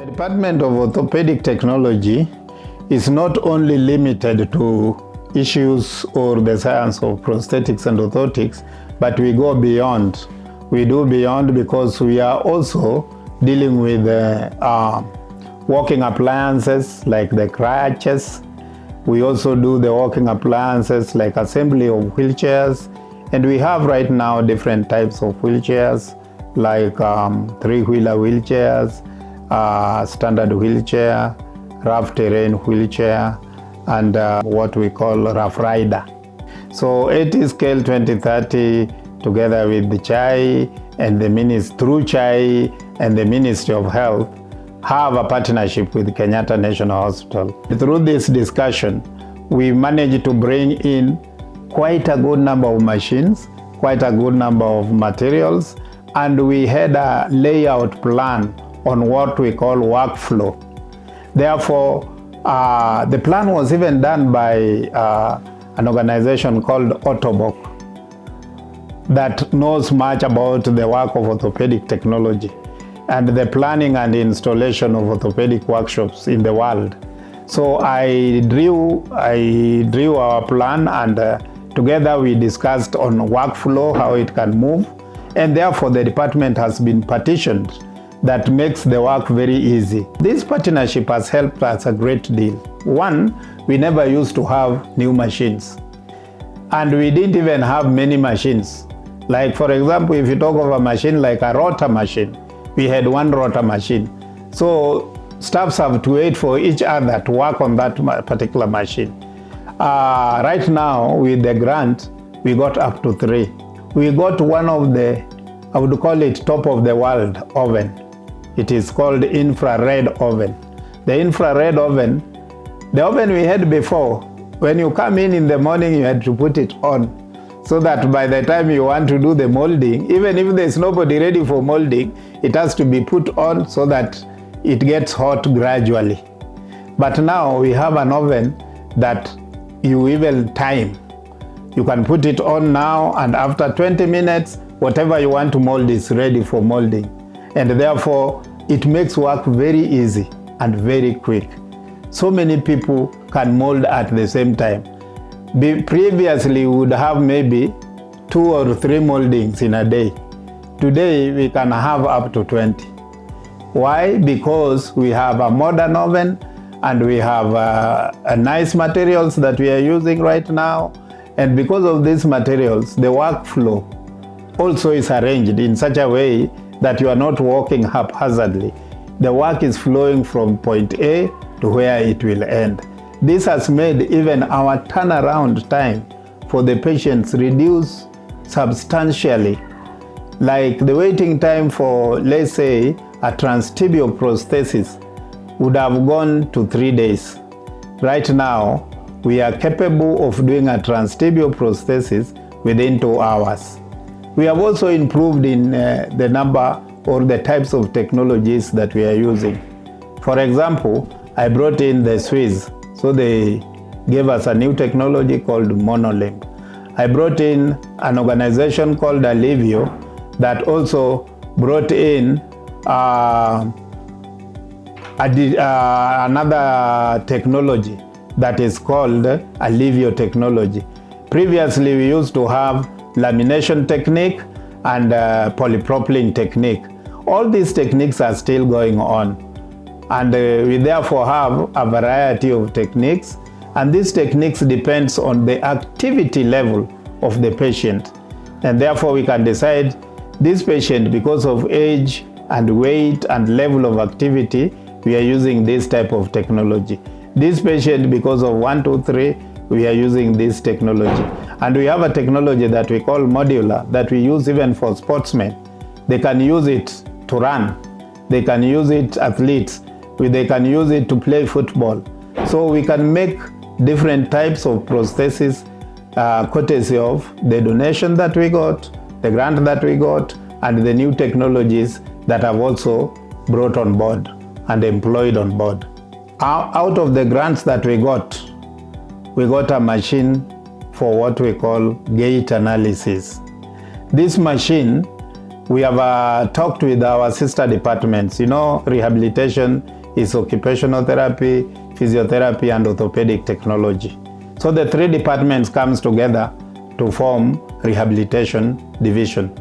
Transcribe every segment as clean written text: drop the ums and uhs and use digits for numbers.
The Department of Orthopaedic Technology is not only limited to issues or the science of prosthetics and orthotics, but we go beyond. We do beyond because we are also dealing with walking appliances like the crutches. We also do the walking appliances like assembly of wheelchairs. And we have right now different types of wheelchairs like three-wheeler wheelchairs, standard wheelchair, rough terrain wheelchair, and what we call rough rider. So AT Scale 2030 together with the CHAI and through CHAI and the Ministry of Health have a partnership with Kenyatta National Hospital. Through this discussion, we managed to bring in quite a good number of machines, quite a good number of materials, and we had a layout plan on what we call workflow. Therefore, the plan was even done by an organization called Otto Bock that knows much about the work of orthopedic technology and the planning and installation of orthopedic workshops in the world. So I drew our plan, and together we discussed on workflow, how it can move, and therefore the department has been partitioned. That makes the work very easy. This partnership has helped us a great deal. One, we never used to have new machines, and we didn't even have many machines. Like for example, if you talk of a machine like a rotor machine, we had one rotor machine. So staffs have to wait for each other to work on that particular machine. Right now, with the grant, we got up to 3. We got one of the, I would call it top of the world oven. It is called infrared oven. The infrared oven, the oven we had before, when you come in the morning, you had to put it on so that by the time you want to do the molding, even if there's nobody ready for molding, it has to be put on so that it gets hot gradually. But now we have an oven that you even time. You can put it on now, and after 20 minutes, whatever you want to mold is ready for molding. And therefore, it makes work very easy and very quick. So many people can mold at the same time. Previously, we would have maybe 2 or 3 moldings in a day. Today, we can have up to 20. Why? Because we have a modern oven, and we have nice materials that we are using right now. And because of these materials, the workflow also is arranged in such a way that you are not walking haphazardly. The work is flowing from point A to where it will end. This has made even our turnaround time for the patients reduce substantially. Like the waiting time for, let's say, a transtibial prosthesis would have gone to 3 days. Right now, we are capable of doing a transtibial prosthesis within 2 hours. We have also improved in the number or the types of technologies that we are using. For example, I brought in the Swiss, so they gave us a new technology called Monol. I brought in an organization called Alivio that also brought in another technology that is called Alivio technology. Previously, we used to have lamination technique and polypropylene technique. All these techniques are still going on, and we therefore have a variety of techniques, and these techniques depends on the activity level of the patient, and therefore we can decide this patient, because of age and weight and level of activity, we are using this type of technology. This patient, because of 1, 2, 3, we are using this technology. And we have a technology that we call Modular that we use even for sportsmen. They can use it to run. They can use it athletes. They can use it to play football. So we can make different types of prostheses courtesy of the donation that we got, the grant that we got, and the new technologies that have also brought on board and employed on board. Out of the grants that we got a machine for what we call gait analysis. This machine we have talked with our sister departments. You know, rehabilitation is occupational therapy, physiotherapy, and orthopedic technology. So the three departments comes together to form rehabilitation division.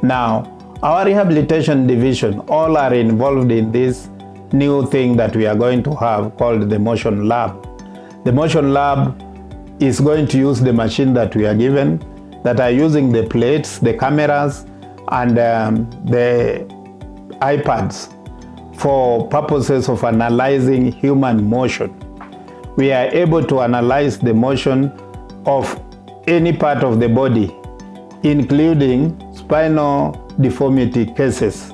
Now, our rehabilitation division all are involved in this new thing that we are going to have called the Motion Lab. The Motion Lab is going to use the machine that we are given, that are using the plates, the cameras, and the iPads for purposes of analyzing human motion. We are able to analyze the motion of any part of the body, including spinal deformity cases.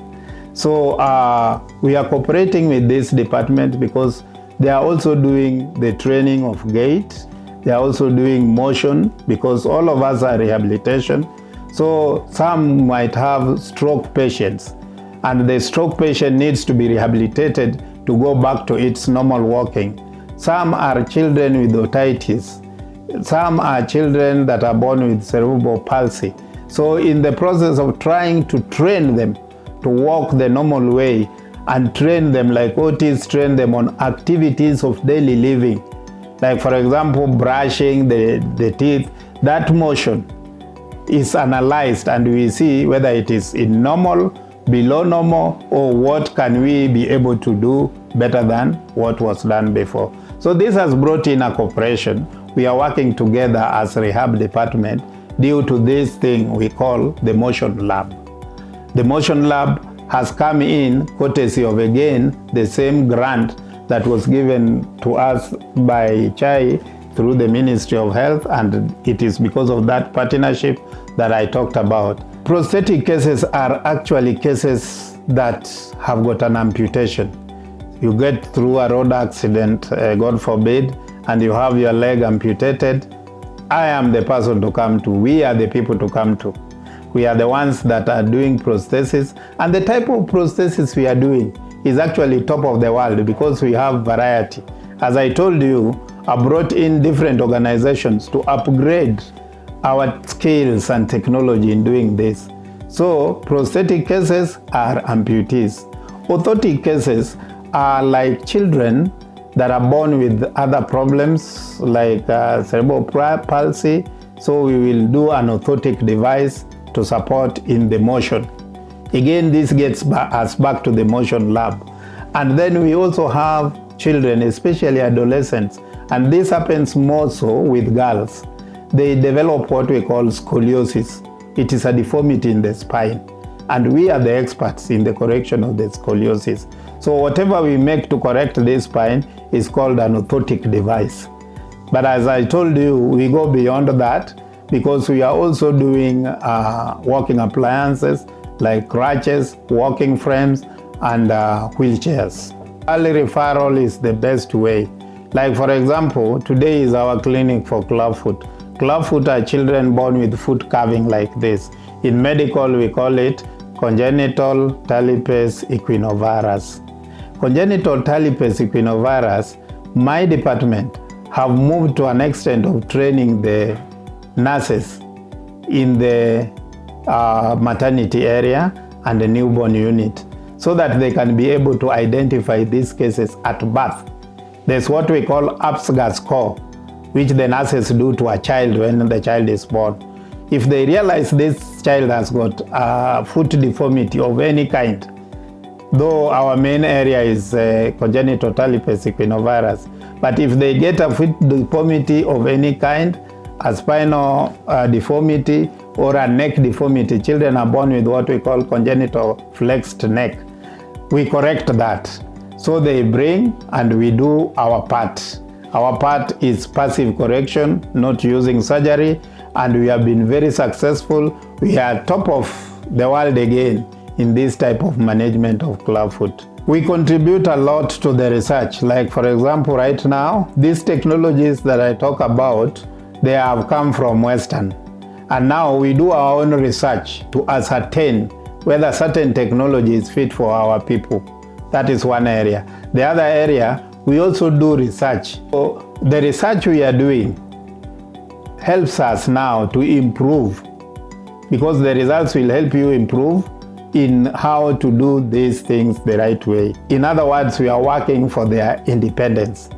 So we are cooperating with this department because they are also doing the training of gait. They are also doing motion because all of us are rehabilitation. So some might have stroke patients, and the stroke patient needs to be rehabilitated to go back to its normal walking. Some are children with otitis. Some are children that are born with cerebral palsy. So in the process of trying to train them to walk the normal way and train them like Otis train them on activities of daily living, like for example brushing the teeth, that motion is analyzed and we see whether it is in normal, below normal, or what can we be able to do better than what was done before. So this has brought in a cooperation. We are working together as a rehab department due to this thing we call the Motion Lab. The Motion Lab has come in courtesy of, again, the same grant that was given to us by CHAI through the Ministry of Health, and it is because of that partnership that I talked about. Prosthetic cases are actually cases that have got an amputation. You get through a road accident, God forbid, and you have your leg amputated. I am the person to come to. We are the people to come to. We are the ones that are doing prostheses, and the type of prosthesis we are doing is actually top of the world because we have variety. As I told you, I brought in different organizations to upgrade our skills and technology in doing this. So prosthetic cases are amputees. Orthotic cases are like children that are born with other problems like cerebral palsy. So we will do an orthotic device to support in the motion. Again, this gets us back to the Motion Lab. And then we also have children, especially adolescents, and this happens more so with girls. They develop what we call scoliosis. It is a deformity in the spine, and we are the experts in the correction of the scoliosis. So whatever we make to correct this spine is called an orthotic device. But as I told you, we go beyond that because we are also doing walking appliances like crutches, walking frames, and wheelchairs. Early referral is the best way. Like for example, today is our clinic for clubfoot. Clubfoot are children born with foot carving like this. In medical, we call it congenital talipes equinovarus. Congenital talipes equinovarus, my department have moved to an extent of training the nurses in the maternity area and the newborn unit so that they can be able to identify these cases at birth. There's what we call Apgar score, which the nurses do to a child when the child is born. If they realize this child has got a foot deformity of any kind, though our main area is congenital talipes equinovarus, but if they get a foot deformity of any kind, a spinal deformity or a neck deformity, children are born with what we call congenital flexed neck, we correct that. So they bring and we do our part. Our part is passive correction, not using surgery, and we have been very successful. We are top of the world again in this type of management of clubfoot. We contribute a lot to the research. Like for example, right now, these technologies that I talk about, they have come from Western. And now we do our own research to ascertain whether certain technology is fit for our people. That is one area. The other area, we also do research. So the research we are doing helps us now to improve, because the results will help you improve in how to do these things the right way. In other words, we are working for their independence,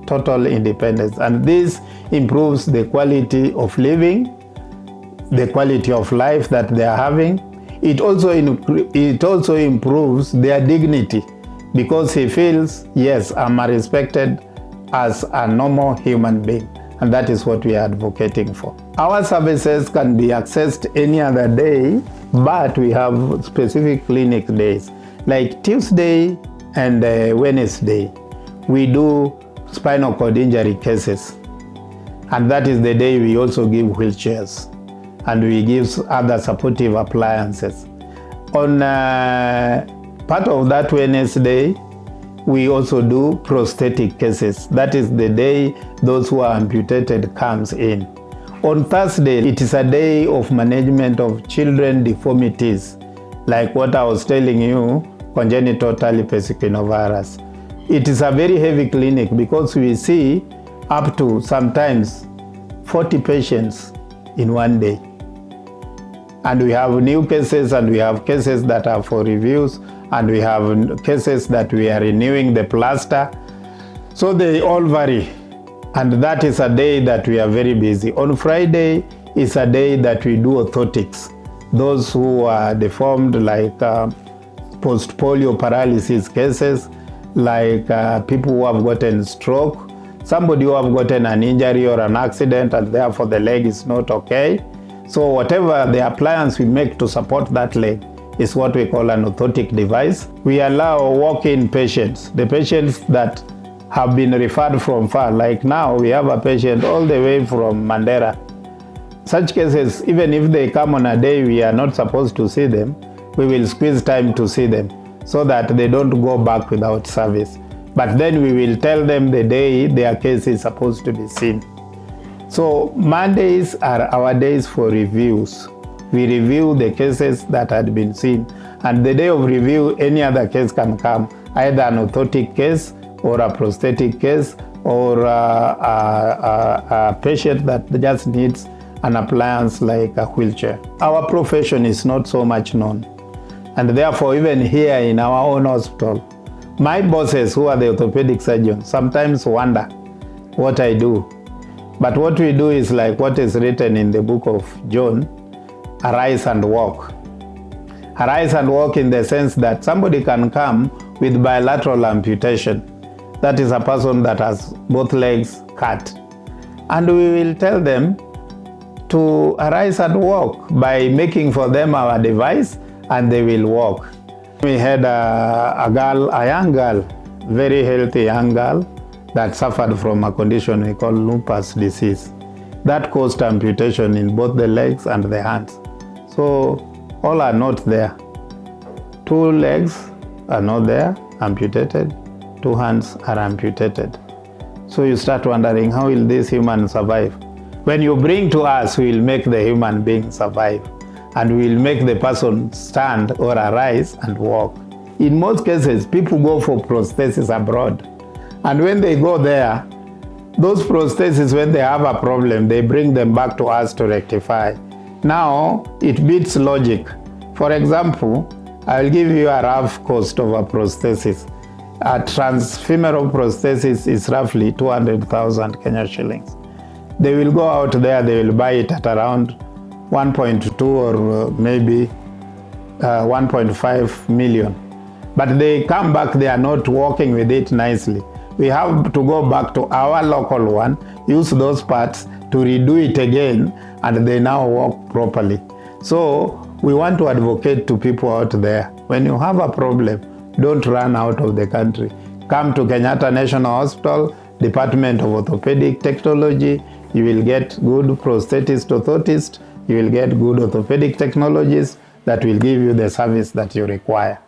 total independence, and this improves the quality of living, the quality of life that they are having. It also improves their dignity, because he feels, yes, I'm respected as a normal human being, and that is what we are advocating for. Our services can be accessed any other day, but we have specific clinic days, like Tuesday and Wednesday. We do spinal cord injury cases, and that is the day we also give wheelchairs, and we give other supportive appliances. On part of that Wednesday, we also do prosthetic cases. That is the day those who are amputated comes in. On Thursday, it is a day of management of children deformities, like what I was telling you, congenital talipes. It is a very heavy clinic because we see up to sometimes 40 patients in one day. And we have new cases, and we have cases that are for reviews, and we have cases that we are renewing the plaster. So they all vary. And that is a day that we are very busy. On Friday is a day that we do orthotics. Those who are deformed, like post-polio paralysis cases, like people who have gotten stroke, somebody who have gotten an injury or an accident and therefore the leg is not okay. So whatever the appliance we make to support that leg is what we call an orthotic device. We allow walk-in patients, the patients that have been referred from far. Like now we have a patient all the way from Mandera. Such cases, even if they come on a day we are not supposed to see them, we will squeeze time to see them so that they don't go back without service. But then we will tell them the day their case is supposed to be seen. So Mondays are our days for reviews. We review the cases that had been seen, and the day of review, any other case can come, either an orthotic case or a prosthetic case or a patient that just needs an appliance like a wheelchair. Our profession is not so much known, and therefore even here in our own hospital, my bosses who are the orthopedic surgeons sometimes wonder what I do. But what we do is like what is written in the book of John, arise and walk. Arise and walk in the sense that somebody can come with bilateral amputation. That is a person that has both legs cut. And we will tell them to arise and walk by making for them our device, and they will walk. We had a young girl, very healthy young girl, that suffered from a condition we call lupus disease. That caused amputation in both the legs and the hands. So all are not there. 2 legs are not there, amputated. 2 hands are amputated. So you start wondering, how will this human survive? When you bring to us, we will make the human being survive, and we will make the person stand or arise and walk. In most cases, people go for prosthesis abroad. And when they go there, those prostheses, when they have a problem, they bring them back to us to rectify. Now, it beats logic. For example, I'll give you a rough cost of a prosthesis. A transfemoral prosthesis is roughly 200,000 Kenya shillings. They will go out there, they will buy it at around 1.2 or maybe 1.5 million. But they come back, they are not working with it nicely. We have to go back to our local one, use those parts to redo it again, and they now work properly. So we want to advocate to people out there, when you have a problem, don't run out of the country. Come to Kenyatta National Hospital, Department of Orthopaedic Technology. You will get good prosthetist orthotist, you will get good orthopedic technologies that will give you the service that you require.